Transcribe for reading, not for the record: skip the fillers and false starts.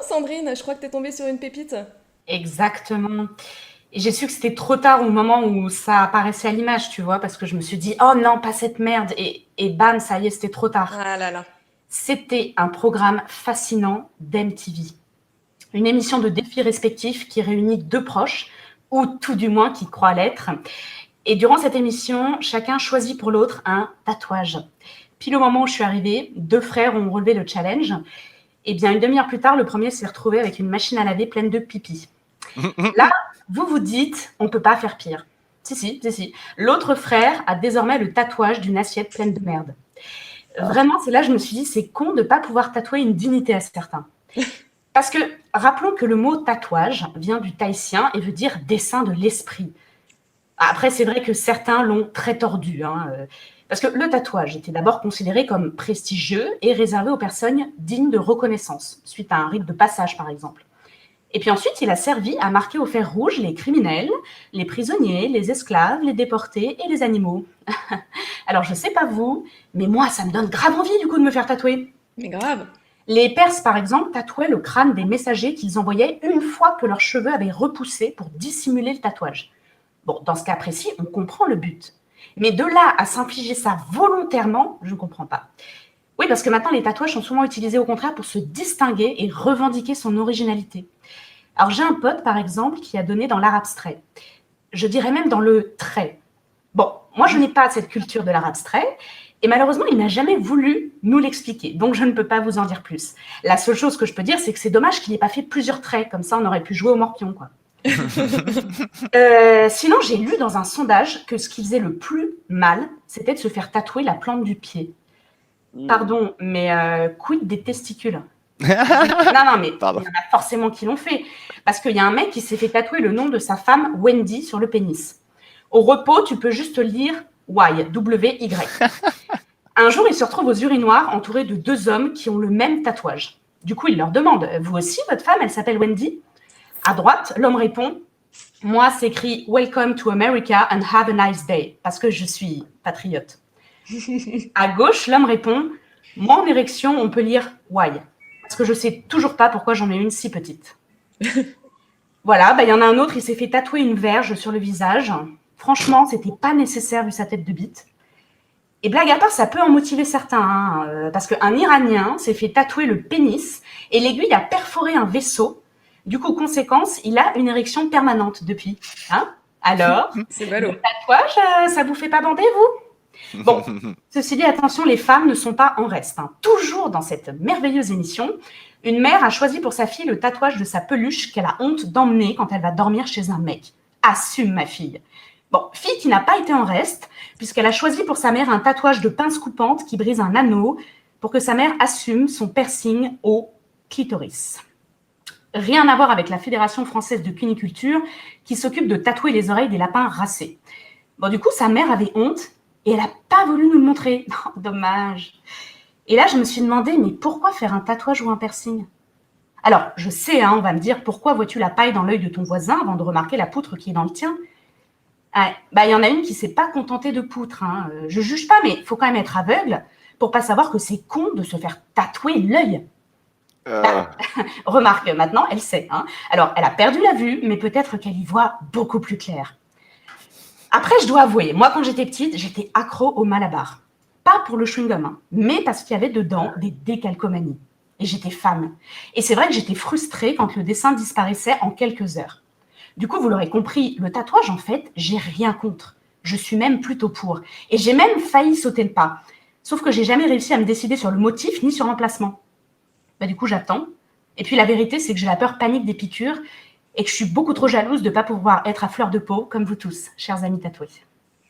Sandrine, je crois que t'es tombée sur une pépite. Exactement. Et j'ai su que c'était trop tard au moment où ça apparaissait à l'image, tu vois, parce que je me suis dit, oh non, pas cette merde. Et bam, ça y est, c'était trop tard. Ah là là. C'était un programme fascinant d'MTV. Une émission de défis respectifs qui réunit deux proches, ou tout du moins qui croient l'être. Et durant cette émission, chacun choisit pour l'autre un tatouage. Pile au moment où je suis arrivée, deux frères ont relevé le challenge. Et bien, une demi-heure plus tard, le premier s'est retrouvé avec une machine à laver pleine de pipi. Là, vous vous dites, on ne peut pas faire pire. Si. L'autre frère a désormais le tatouage d'une assiette pleine de merde. Vraiment, c'est là que je me suis dit, c'est con de ne pas pouvoir tatouer une dignité à certains. Parce que, rappelons que le mot tatouage vient du tahitien et veut dire dessin de l'esprit. Après, c'est vrai que certains l'ont très tordu, parce que le tatouage était d'abord considéré comme prestigieux et réservé aux personnes dignes de reconnaissance, suite à un rite de passage, par exemple. Et puis ensuite, il a servi à marquer au fer rouge les criminels, les prisonniers, les esclaves, les déportés et les animaux. Alors, je sais pas vous, mais moi, ça me donne grave envie, du coup, de me faire tatouer. Mais grave. Les Perses, par exemple, tatouaient le crâne des messagers qu'ils envoyaient une fois que leurs cheveux avaient repoussé pour dissimuler le tatouage. Bon, dans ce cas précis, on comprend le but. Mais de là à s'infliger ça volontairement, je ne comprends pas. Oui, parce que maintenant, les tatouages sont souvent utilisés au contraire pour se distinguer et revendiquer son originalité. Alors, j'ai un pote, par exemple, qui a donné dans l'art abstrait. Je dirais même dans le trait. Bon, moi, je n'ai pas cette culture de l'art abstrait. Et malheureusement, il n'a jamais voulu nous l'expliquer. Donc, je ne peux pas vous en dire plus. La seule chose que je peux dire, c'est que c'est dommage qu'il n'ait pas fait plusieurs traits. Comme ça, on aurait pu jouer au morpion, quoi. Sinon, j'ai lu dans un sondage que ce qui faisait le plus mal, c'était de se faire tatouer la plante du pied. Pardon, mais quid des testicules? Non, mais il Pardon. y en a forcément qui l'ont fait. Parce qu'il y a un mec qui s'est fait tatouer le nom de sa femme, Wendy, sur le pénis. Au repos, tu peux juste lire Y, W-Y. Un jour, il se retrouve aux urinoirs entouré de deux hommes qui ont le même tatouage. Du coup, il leur demande, vous aussi, votre femme, elle s'appelle Wendy? À droite, l'homme répond, moi, c'est écrit Welcome to America and have a nice day, parce que je suis patriote. À gauche, l'homme répond, moi, en érection, on peut lire Why, parce que je sais toujours pas pourquoi j'en ai une si petite. Voilà, il y en a un autre, il s'est fait tatouer une verge sur le visage. Franchement, c'était pas nécessaire vu sa tête de bite. Et blague à part, ça peut en motiver certains, parce qu'un Iranien s'est fait tatouer le pénis et l'aiguille a perforé un vaisseau. Du coup, conséquence, il a une érection permanente depuis. Alors, C'est ballot. le tatouage, ça vous fait pas bander, vous? Bon, ceci dit, attention, les femmes ne sont pas en reste. Toujours dans cette merveilleuse émission, une mère a choisi pour sa fille le tatouage de sa peluche qu'elle a honte d'emmener quand elle va dormir chez un mec. Assume, ma fille. Bon, fille qui n'a pas été en reste, puisqu'elle a choisi pour sa mère un tatouage de pince coupante qui brise un anneau pour que sa mère assume son piercing au clitoris. Rien à voir avec la Fédération française de cuniculture qui s'occupe de tatouer les oreilles des lapins racés. Bon, du coup, sa mère avait honte et elle n'a pas voulu nous le montrer. Non, dommage. Et là, je me suis demandé, mais pourquoi faire un tatouage ou un piercing? Alors, je sais, on va me dire, pourquoi vois-tu la paille dans l'œil de ton voisin avant de remarquer la poutre qui est dans le tien? Il y en a une qui s'est pas contentée de poutre. Je juge pas, mais il faut quand même être aveugle pour pas savoir que c'est con de se faire tatouer l'œil. Remarque, maintenant, elle sait. Alors, elle a perdu la vue, mais peut-être qu'elle y voit beaucoup plus clair. Après, je dois avouer, moi, quand j'étais petite, j'étais accro au Malabar. Pas pour le chewing-gum, mais parce qu'il y avait dedans des décalcomanies. Et j'étais fan. Et c'est vrai que j'étais frustrée quand le dessin disparaissait en quelques heures. Du coup, vous l'aurez compris, le tatouage, en fait, j'ai rien contre. Je suis même plutôt pour. Et j'ai même failli sauter le pas. Sauf que j'ai jamais réussi à me décider sur le motif ni sur l'emplacement. Du coup, j'attends. Et puis, la vérité, c'est que j'ai la peur panique des piqûres et que je suis beaucoup trop jalouse de ne pas pouvoir être à fleur de peau, comme vous tous, chers amis tatoués.